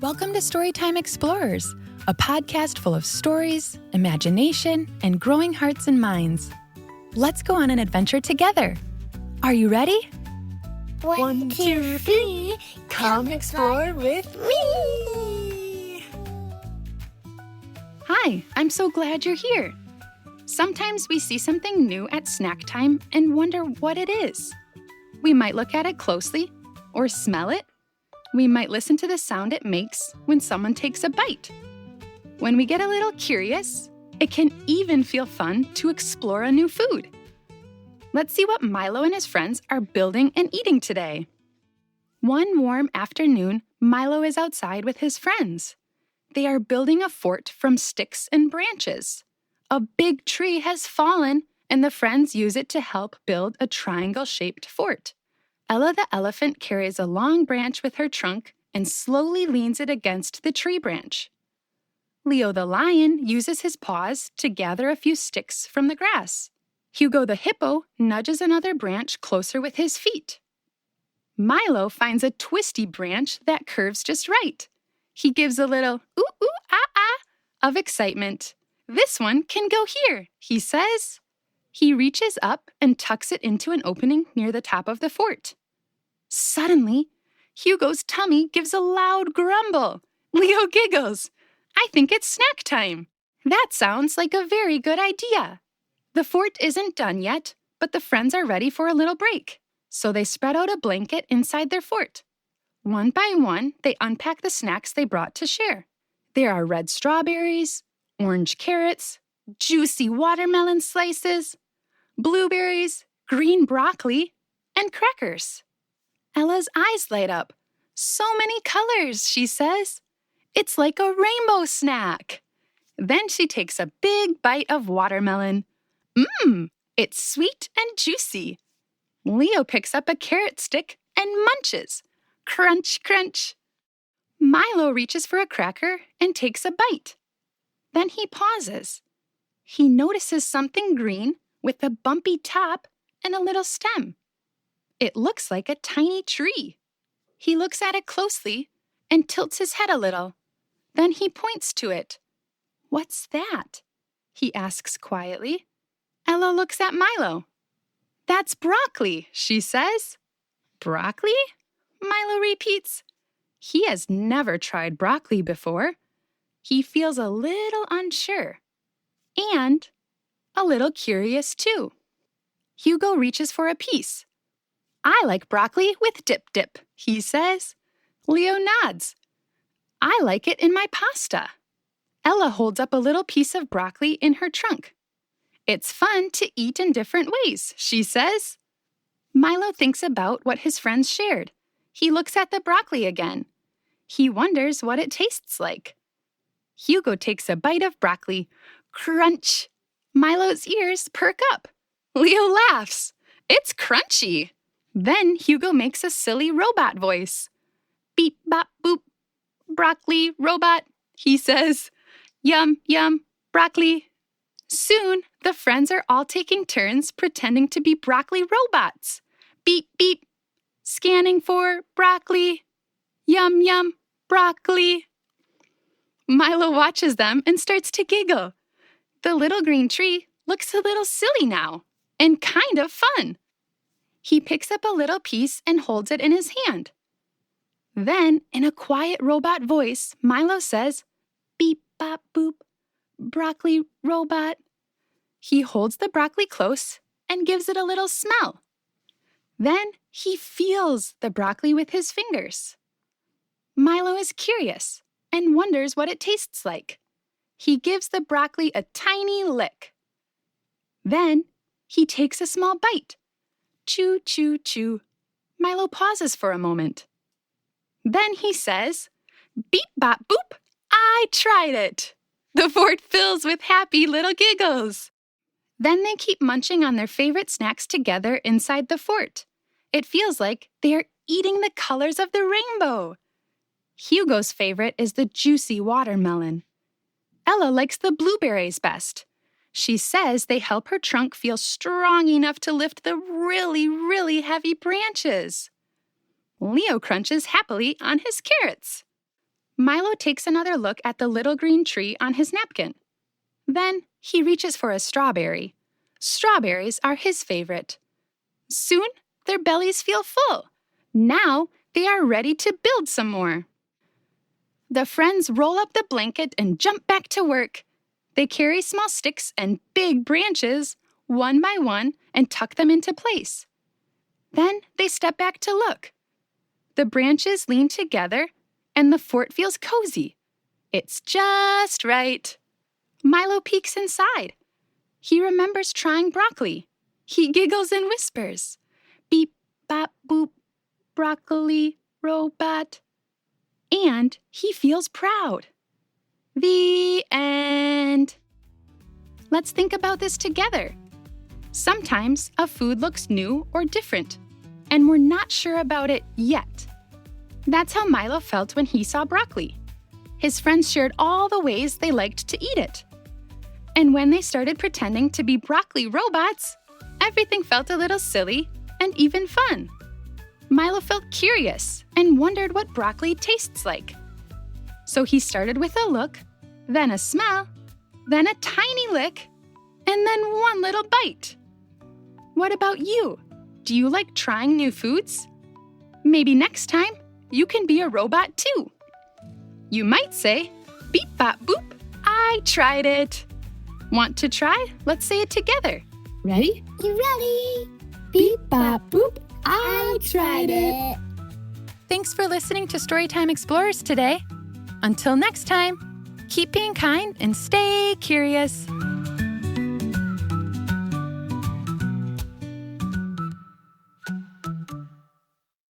Welcome to Storytime Explorers, a podcast full of stories, imagination, and growing hearts and minds. Let's go on an adventure together. Are you ready? 1, 2, 3, come explore with me! Hi, I'm so glad you're here. Sometimes we see something new at snack time and wonder what it is. We might look at it closely or smell it. We might listen to the sound it makes when someone takes a bite. When we get a little curious, it can even feel fun to explore a new food. Let's see what Milo and his friends are building and eating today. One warm afternoon, Milo is outside with his friends. They are building a fort from sticks and branches. A big tree has fallen, and the friends use it to help build a triangle-shaped fort. Ella the elephant carries a long branch with her trunk and slowly leans it against the tree branch. Leo the lion uses his paws to gather a few sticks from the grass. Hugo the hippo nudges another branch closer with his feet. Milo finds a twisty branch that curves just right. He gives a little ooh, ooh, ah, ah of excitement. "This one can go here," he says. He reaches up and tucks it into an opening near the top of the fort. Suddenly, Hugo's tummy gives a loud grumble. Leo giggles. "I think it's snack time." That sounds like a very good idea. The fort isn't done yet, but the friends are ready for a little break. So they spread out a blanket inside their fort. One by one, they unpack the snacks they brought to share. There are red strawberries, orange carrots, juicy watermelon slices, blueberries, green broccoli, and crackers. Ella's eyes light up. "So many colors," she says. "It's like a rainbow snack." Then she takes a big bite of watermelon. It's sweet and juicy. Leo picks up a carrot stick and munches. Crunch, crunch. Milo reaches for a cracker and takes a bite. Then he pauses. He notices something green with a bumpy top and a little stem. It looks like a tiny tree. He looks at it closely and tilts his head a little. Then he points to it. "What's that?" he asks quietly. Ella looks at Milo. "That's broccoli," she says. "Broccoli?" Milo repeats. He has never tried broccoli before. He feels a little unsure and a little curious too. Hugo reaches for a piece. "I like broccoli with dip," he says. Leo nods. "I like it in my pasta." Ella holds up a little piece of broccoli in her trunk. "It's fun to eat in different ways," she says. Milo thinks about what his friends shared. He looks at the broccoli again. He wonders what it tastes like. Hugo takes a bite of broccoli. Crunch! Milo's ears perk up. Leo laughs. "It's crunchy." Then Hugo makes a silly robot voice. "Beep, bop, boop. Broccoli, robot," he says. "Yum, yum, broccoli." Soon, the friends are all taking turns pretending to be broccoli robots. Beep, beep. Scanning for broccoli. Yum, yum, broccoli. Milo watches them and starts to giggle. The little green tree looks a little silly now and kind of fun. He picks up a little piece and holds it in his hand. Then, in a quiet robot voice, Milo says, "Beep, bop, boop, broccoli robot." He holds the broccoli close and gives it a little smell. Then he feels the broccoli with his fingers. Milo is curious and wonders what it tastes like. He gives the broccoli a tiny lick. Then he takes a small bite. Chew, chew, chew. Milo pauses for a moment. Then he says, "Beep, bop, boop, I tried it." The fort fills with happy little giggles. Then they keep munching on their favorite snacks together inside the fort. It feels like they are eating the colors of the rainbow. Hugo's favorite is the juicy watermelon. Ella likes the blueberries best. She says they help her trunk feel strong enough to lift the really, really heavy branches. Leo crunches happily on his carrots. Milo takes another look at the little green tree on his napkin. Then he reaches for a strawberry. Strawberries are his favorite. Soon, their bellies feel full. Now, they are ready to build some more. The friends roll up the blanket and jump back to work. They carry small sticks and big branches, one by one, and tuck them into place. Then they step back to look. The branches lean together, and the fort feels cozy. It's just right. Milo peeks inside. He remembers trying broccoli. He giggles and whispers, "Beep, bop, boop, broccoli, robot." And he feels proud. The end. Let's think about this together. Sometimes a food looks new or different, and we're not sure about it yet. That's how Milo felt when he saw broccoli. His friends shared all the ways they liked to eat it. And when they started pretending to be broccoli robots, everything felt a little silly and even fun. Milo felt curious and wondered what broccoli tastes like. So he started with a look, then a smell, then a tiny lick, and then one little bite. What about you? Do you like trying new foods? Maybe next time you can be a robot too. You might say, "Beep, bop, boop, I tried it." Want to try? Let's say it together. Ready? You ready? Beep, bop, boop, I tried it. Thanks for listening to Storytime Explorers today. Until next time, keep being kind and stay curious.